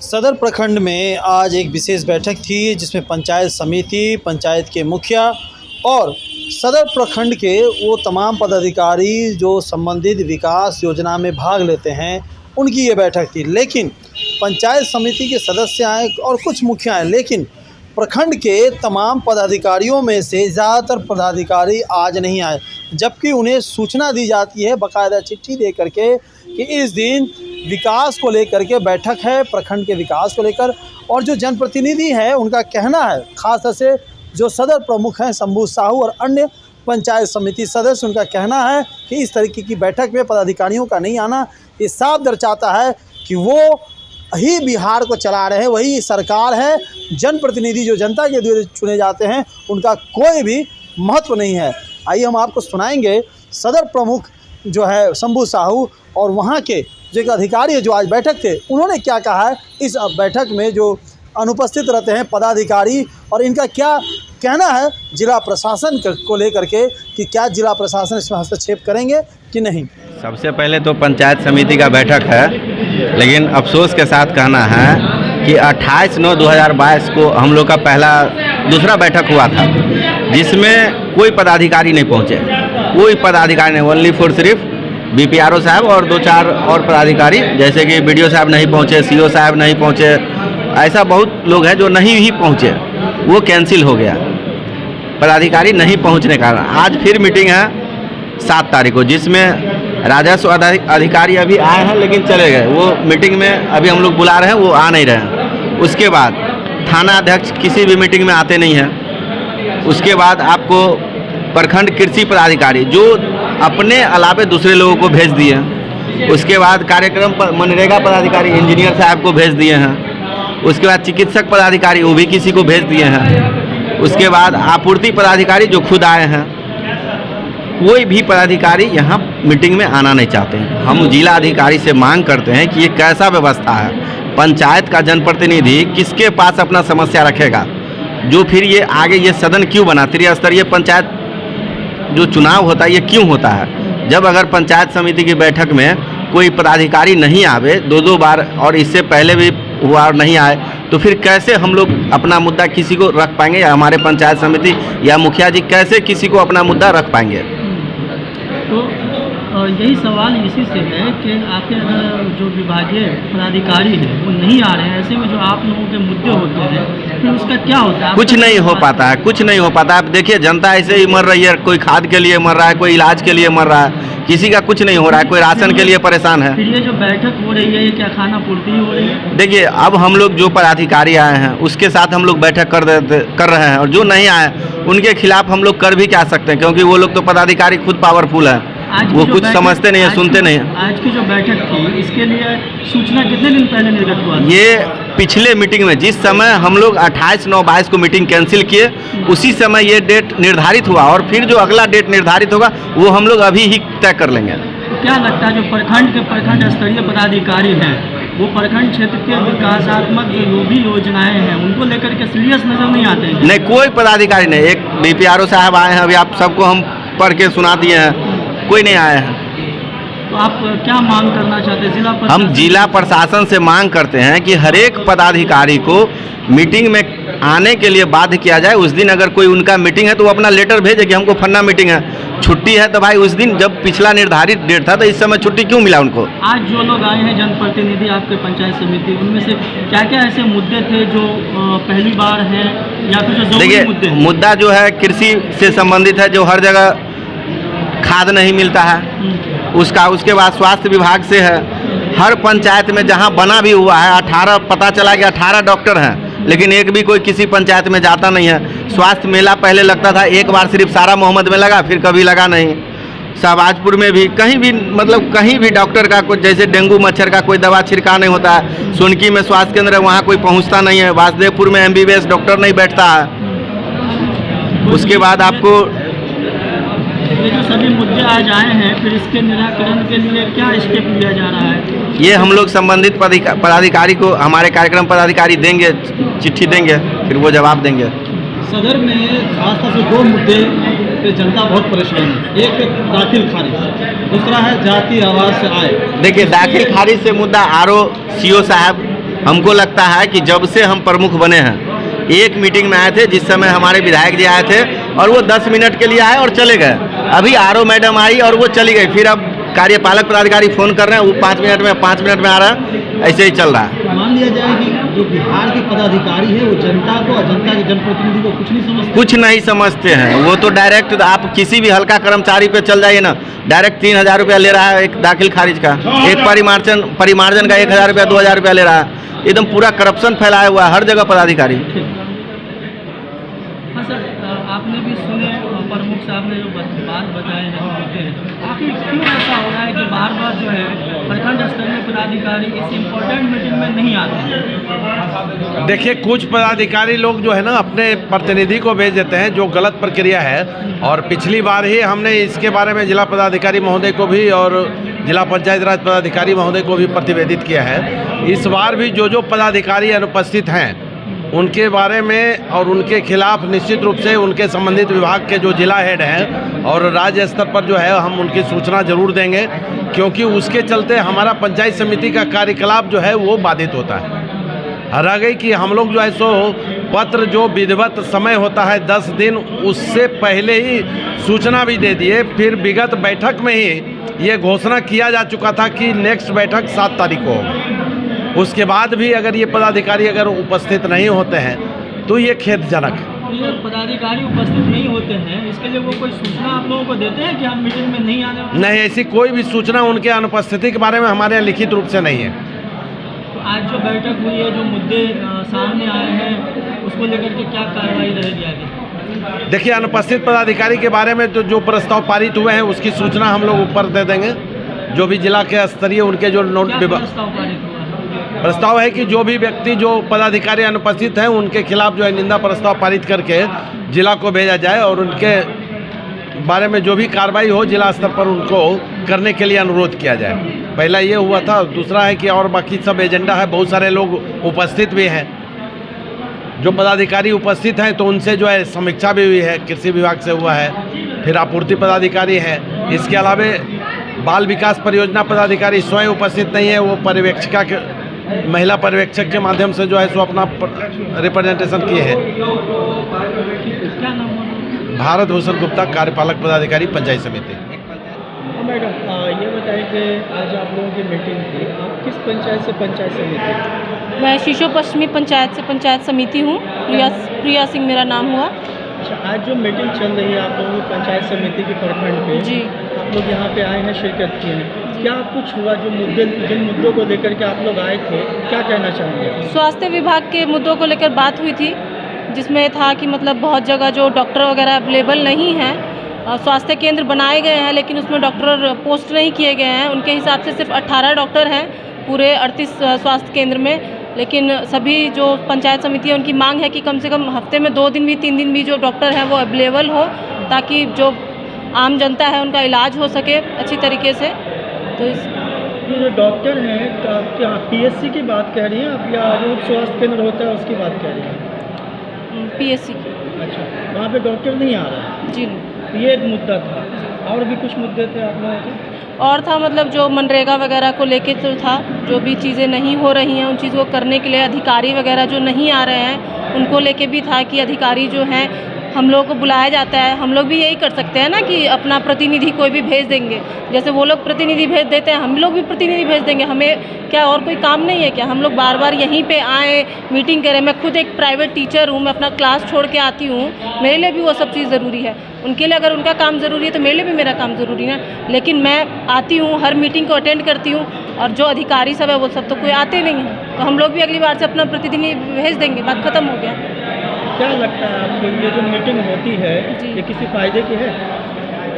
सदर प्रखंड में आज एक विशेष बैठक थी जिसमें पंचायत समिति, पंचायत के मुखिया और सदर प्रखंड के वो तमाम पदाधिकारी जो संबंधित विकास योजना में भाग लेते हैं, उनकी ये बैठक थी। लेकिन पंचायत समिति के सदस्य आए और कुछ मुखिया आए, लेकिन प्रखंड के तमाम पदाधिकारियों में से ज़्यादातर पदाधिकारी आज नहीं आए, जबकि उन्हें सूचना दी जाती है बाकायदा चिट्ठी दे करके कि इस दिन विकास को लेकर के बैठक है, प्रखंड के विकास को लेकर। और जो जनप्रतिनिधि हैं उनका कहना है, ख़ास तौर से जो सदर प्रमुख हैं शंभू साहू और अन्य पंचायत समिति सदस्य, उनका कहना है कि इस तरीके की बैठक में पदाधिकारियों का नहीं आना ये साफ दर्शाता है कि वो ही बिहार को चला रहे हैं, वही सरकार है। जनप्रतिनिधि जो जनता के द्वारा चुने जाते हैं उनका कोई भी महत्व नहीं है। आइए हम आपको सुनाएंगे सदर प्रमुख जो है शंभू साहू और वहाँ के जो एक अधिकारी है जो आज बैठक थे, उन्होंने क्या कहा है इस बैठक में जो अनुपस्थित रहते हैं पदाधिकारी, और इनका क्या कहना है जिला प्रशासन को लेकर के कि क्या जिला प्रशासन इसमें हस्तक्षेप करेंगे कि नहीं। सबसे पहले तो पंचायत समिति का बैठक है, लेकिन अफसोस के साथ कहना है कि 28/9/2022 को हम लोग का दूसरा बैठक हुआ था, जिसमें कोई पदाधिकारी नहीं पहुंचे, कोई पदाधिकारी नहीं, ओनली फॉर सिर्फ बीपीआरओ साहब और 2-4 और पदाधिकारी, जैसे कि बीडीओ साहब नहीं पहुंचे, सीओ साहब नहीं पहुंचे, ऐसा बहुत लोग हैं जो नहीं ही पहुंचे, वो कैंसिल हो गया पदाधिकारी नहीं पहुंचने का। आज फिर मीटिंग है 7 तारीख को, जिसमें राजस्व अधिकारी अभी आए हैं लेकिन चले गए, वो मीटिंग में अभी हम लोग बुला रहे हैं, वो आ नहीं रहे हैं। उसके बाद थाना अध्यक्ष किसी भी मीटिंग में आते नहीं हैं। उसके बाद आपको प्रखंड कृषि पदाधिकारी जो अपने अलावे दूसरे लोगों को भेज दिए हैं। उसके बाद कार्यक्रम मनरेगा पदाधिकारी इंजीनियर साहब को भेज दिए हैं। उसके बाद चिकित्सक पदाधिकारी वो भी किसी को भेज दिए हैं। उसके बाद आपूर्ति पदाधिकारी जो खुद आए हैं, कोई भी पदाधिकारी यहाँ मीटिंग में आना नहीं चाहते हैं। हम जिला अधिकारी से मांग करते हैं कि ये कैसा व्यवस्था है, पंचायत का जनप्रतिनिधि किसके पास अपना समस्या रखेगा, जो फिर ये आगे ये सदन क्यों बना, त्रिस्तरीय पंचायत जो चुनाव होता है ये क्यों होता है। जब अगर पंचायत समिति की बैठक में कोई पदाधिकारी नहीं आवे 2-2 बार और इससे पहले भी हुआ और नहीं आए, तो फिर कैसे हम लोग अपना मुद्दा किसी को रख पाएंगे, या हमारे पंचायत समिति या मुखिया जी कैसे किसी को अपना मुद्दा रख पाएंगे। तो यही सवाल इसी से है कि आखिर जो विभागीय पदाधिकारी हैं वो नहीं आ रहे हैं, ऐसे में जो आप लोगों के मुद्दे होते हैं फिर उसका क्या होता है? कुछ नहीं हो पाता है, कुछ नहीं हो पाता है। आप देखिए जनता ऐसे ही मर रही है, कोई खाद के लिए मर रहा है, कोई इलाज के लिए मर रहा है, किसी का कुछ नहीं हो रहा है, कोई राशन के लिए परेशान है। फिर ये जो बैठक हो रही है ये क्या खाना पूर्ति हो रही है? देखिए अब हम लोग जो पदाधिकारी आए हैं उसके साथ हम लोग बैठक कर रहे हैं, और जो नहीं आए उनके खिलाफ हम लोग कर भी क्या सकते हैं, क्योंकि वो लोग तो पदाधिकारी खुद पावरफुल है, वो कुछ समझते नहीं है, सुनते नहीं है। आज की जो बैठक थी इसके लिए सूचना कितने दिन पहले निर्गत हुआ? ये पिछले मीटिंग में जिस समय हम लोग 28/9/22 को मीटिंग कैंसिल किए, उसी समय ये डेट निर्धारित हुआ, और फिर जो अगला डेट निर्धारित होगा वो हम लोग अभी ही तय कर लेंगे। क्या लगता है जो प्रखंड स्तरीय पदाधिकारी हैं वो प्रखंड क्षेत्र के विकासात्मक जो भी योजनाएं हैं उनको लेकर के सीरियस नजर नहीं आते हैं? नहीं, कोई पदाधिकारी नहीं। एक बीपीआरओ साहब आए हैं, अभी आप सबको हम पढ़ के सुना दिए हैं, कोई नहीं आया है। तो आप क्या मांग करना चाहते हैं? हम जिला प्रशासन से मांग करते हैं कि हर एक पदाधिकारी को मीटिंग में आने के लिए बाध्य किया जाए। उस दिन अगर कोई उनका मीटिंग है तो वो अपना लेटर भेजे कि हमको फन्ना मीटिंग है, छुट्टी है तो भाई उस दिन जब पिछला निर्धारित डेट था तो इस समय छुट्टी क्यों मिला उनको? आज जो लोग आए हैं जनप्रतिनिधि आपके पंचायत समिति, उनमें से क्या क्या ऐसे मुद्दे थे जो पहली बार हैं या फिर जो जरूरी मुद्दे हैं? मुद्दा जो है कृषि से संबंधित है, जो हर जगह खाद नहीं मिलता है उसका। उसके बाद स्वास्थ्य विभाग से है, हर पंचायत में जहां बना भी हुआ है 18 पता चला कि 18 डॉक्टर हैं, लेकिन एक भी कोई किसी पंचायत में जाता नहीं है। स्वास्थ्य मेला पहले लगता था, एक बार सिर्फ सारा मोहम्मद में लगा, फिर कभी लगा नहीं। शहबाजपुर में भी कहीं भी मतलब कहीं भी डॉक्टर का कोई, जैसे डेंगू मच्छर का कोई दवा छिड़काव नहीं होता है। सोनकी में स्वास्थ्य केंद्र है, वहाँ कोई पहुँचता नहीं है। वासुदेवपुर में MBBS डॉक्टर नहीं बैठता है। उसके बाद आपको ये जो सभी मुद्दे आज आए हैं फिर इसके निराकरण के लिए क्या स्टेप लिया जा रहा है? ये हम लोग संबंधित पदाधिकारी को, हमारे कार्यक्रम पदाधिकारी देंगे, चिट्ठी देंगे, फिर वो जवाब देंगे। सदर में खासतौर से 2 मुद्दे पे जनता बहुत परेशान है। एक दाखिल खारिज, दूसरा है जाति आवास से आए। देखिए दाखिल खारिज से मुद्दा RO CO साहब हमको लगता है कि जब से हम प्रमुख बने हैं, एक मीटिंग में आए थे जिस समय हमारे विधायक जी आए थे और वो 10 मिनट के लिए आए और चले गए। अभी आरओ मैडम आई और वो चली गई, फिर अब कार्यपालक पदाधिकारी फ़ोन कर रहे हैं, वो 5 मिनट में आ रहा है, ऐसे ही चल रहा है। मान लिया जाए कि जो बिहार के पदाधिकारी है वो जनता को और जनता के जनप्रतिनिधि को कुछ नहीं समझते। कुछ नहीं समझते हैं, वो तो डायरेक्ट आप किसी भी हल्का कर्मचारी पे चल जाइए ना, डायरेक्ट 3000 रुपया ले रहा है एक दाखिल खारिज का, एक परिमार्जन का 1000 रुपया 2000 रुपया ले रहा है। एकदम पूरा करप्शन फैलाया हुआ है हर जगह पदाधिकारी। हाँ सर, आपने भी सुने प्रमुख साहब ने जो बात बताए हैं, आखिर क्यों ऐसा हो रहा है कि बार बार जो है प्रखंड स्तरीय पदाधिकारी इस इम्पोर्टेंट मीटिंग में नहीं आते हैं? देखिए, कुछ पदाधिकारी लोग जो है ना अपने प्रतिनिधि को भेज देते हैं, जो गलत प्रक्रिया है। और पिछली बार ही हमने इसके बारे में जिला पदाधिकारी महोदय को भी और जिला पंचायत राज पदाधिकारी महोदय को भी प्रतिवेदित किया है। इस बार भी जो पदाधिकारी अनुपस्थित हैं उनके बारे में और उनके खिलाफ निश्चित रूप से उनके संबंधित विभाग के जो जिला हेड हैं और राज्य स्तर पर जो है हम उनकी सूचना जरूर देंगे, क्योंकि उसके चलते हमारा पंचायत समिति का कार्यकलाप जो है वो बाधित होता है। रह गई कि हम लोग जो है सो पत्र जो विधिवत समय होता है 10 दिन, उससे पहले ही सूचना भी दे दिए। फिर विगत बैठक में ही ये घोषणा किया जा चुका था कि नेक्स्ट बैठक 7 तारीख को होगी। उसके बाद भी अगर ये पदाधिकारी अगर उपस्थित नहीं होते हैं तो ये खेदजनक है। ये पदाधिकारी उपस्थित नहीं होते हैं, इसके लिए वो कोई सूचना आप लोगों को देते हैं कि हम मीटिंग में नहीं आने वाले? नहीं, ऐसी कोई भी सूचना उनके अनुपस्थिति के बारे में हमारे यहाँ लिखित रूप से नहीं है। तो आज जो बैठक हुई है, जो मुद्दे सामने आए हैं, उसको लेकर के क्या कार्रवाई रहेगी आगे? देखिए, अनुपस्थित पदाधिकारी के बारे में तो जो प्रस्ताव पारित हुए हैं उसकी सूचना हम लोग ऊपर दे देंगे। जो भी जिला के स्तरीय उनके जो नोट प्रस्ताव पारित हुआ है? प्रस्ताव है कि जो भी व्यक्ति जो पदाधिकारी अनुपस्थित हैं उनके खिलाफ जो है निंदा प्रस्ताव पारित करके जिला को भेजा जाए और उनके बारे में जो भी कार्रवाई हो जिला स्तर पर उनको करने के लिए अनुरोध किया जाए। पहला ये हुआ था। दूसरा है कि और बाकी सब एजेंडा है, बहुत सारे लोग उपस्थित भी हैं। जो पदाधिकारी उपस्थित हैं तो उनसे जो है समीक्षा भी हुई है, कृषि विभाग से हुआ है, फिर आपूर्ति पदाधिकारी हैं। इसके अलावा बाल विकास परियोजना पदाधिकारी स्वयं उपस्थित नहीं है, वो पर्यवेक्षिका के महिला पर्यवेक्षक के माध्यम से जो है सो अपना रिप्रेजेंटेशन किए हैं। क्या नाम है? भारत भूषण गुप्ता, कार्यपालक पदाधिकारी पंचायत समिति। मैडम, ये बताइए कि आज आप लोगों की मीटिंग थी, आप किस पंचायत से पंचायत समिति? मैं शीशो पश्चिमी पंचायत से पंचायत समिति हूँ। प्रिया सिंह मेरा नाम हुआ। अच्छा, आज जो मीटिंग चल रही है आप लोगों की पंचायत समिति के प्रखंड पे, जी, आप लोग यहाँ पे आए हैं, शिरकत की है, क्या कुछ हुआ? जो जिन मुद्दों को लेकर के आप लोग आए थे, क्या कहना चाहेंगे? स्वास्थ्य विभाग के मुद्दों को लेकर बात हुई थी, जिसमें था कि मतलब बहुत जगह जो डॉक्टर वगैरह अवेलेबल नहीं हैं। स्वास्थ्य केंद्र बनाए गए हैं लेकिन उसमें डॉक्टर पोस्ट नहीं किए गए हैं। उनके हिसाब से सिर्फ 18 डॉक्टर हैं पूरे 38 स्वास्थ्य केंद्र में। लेकिन सभी जो पंचायत समिति है उनकी मांग है कि कम से कम हफ्ते में 2 दिन भी 3 दिन भी जो डॉक्टर हैं वो अवेलेबल हो, ताकि जो आम जनता है उनका इलाज हो सके अच्छी तरीके से। तो ये जो डॉक्टर हैं, क्या PSC की बात कह रही हैं आप या जो स्वास्थ्य केंद्र होता है उसकी बात कह रही हैं? PSC की। अच्छा, वहाँ पे डॉक्टर नहीं आ रहा है? जी, ये एक मुद्दा था। और भी कुछ मुद्दे थे आप लोगों के? और था मतलब जो मनरेगा वगैरह को लेके तो था, जो भी चीज़ें नहीं हो रही हैं उन चीज़ों को करने के लिए अधिकारी वगैरह जो नहीं आ रहे हैं उनको लेके भी था कि अधिकारी जो हैं हम लोगों को बुलाया जाता है। हम लोग भी यही कर सकते हैं ना कि अपना प्रतिनिधि कोई भी भेज देंगे, जैसे वो लोग प्रतिनिधि भेज देते हैं हम लोग भी प्रतिनिधि भेज देंगे। हमें क्या और कोई काम नहीं है क्या? हम लोग बार बार यहीं पे आए, मीटिंग करें। मैं खुद एक प्राइवेट टीचर हूँ, मैं अपना क्लास छोड़ के आती हूँ, मेरे लिए भी वो सब चीज़ ज़रूरी है। उनके लिए अगर उनका काम ज़रूरी है तो मेरे लिए भी मेरा काम ज़रूरी है। लेकिन मैं आती हूँ, हर मीटिंग को अटेंड करती हूँ, और जो अधिकारी सब है वो सब तो कोई आते नहीं हैं। तो हम लोग भी अगली बार से अपना प्रतिनिधि भेज देंगे, बात ख़त्म हो गया। क्या लगता है आपको ये जो मीटिंग होती है ये किसी फ़ायदे की है?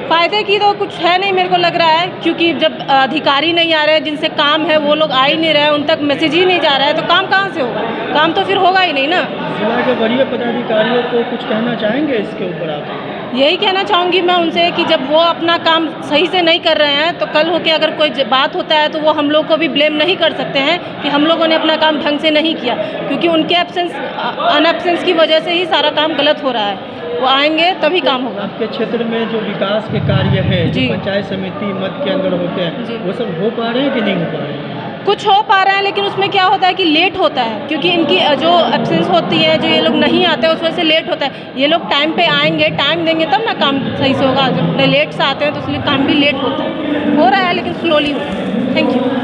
फ़ायदे की तो कुछ है नहीं मेरे को लग रहा है, क्योंकि जब अधिकारी नहीं आ रहे हैं, जिनसे काम है वो लोग आ ही नहीं रहे हैं, उन तक मैसेज ही नहीं जा रहा है, तो काम कहाँ से होगा? काम तो फिर होगा ही नहीं ना। जिला के वरीय पदाधिकारियों को कुछ कहना चाहेंगे इसके ऊपर आप? यही कहना चाहूँगी मैं उनसे कि जब वो अपना काम सही से नहीं कर रहे हैं तो कल होके अगर कोई बात होता है तो वो हम लोग को भी ब्लेम नहीं कर सकते हैं कि हम लोगों ने अपना काम ढंग से नहीं किया, क्योंकि उनके अनएब्सेंस की वजह से ही सारा काम गलत हो रहा है। वो आएंगे तभी काम होगा। आपके क्षेत्र में जो विकास के कार्य हैं, जो पंचायत समिति मद के अंदर होते हैं, वो सब हो पा रहे हैं कि नहीं हो पा रहे हैं? कुछ हो पा रहा है, लेकिन उसमें क्या होता है कि लेट होता है, क्योंकि इनकी जो एब्सेंस होती है, जो ये लोग नहीं आते हैं, उस वजह से लेट होता है। ये लोग टाइम पे आएंगे, टाइम देंगे तब ना काम सही से होगा। जब लेट से आते हैं तो इसलिए काम भी लेट होता है, हो रहा है लेकिन स्लोली हो रहा है। Thank you.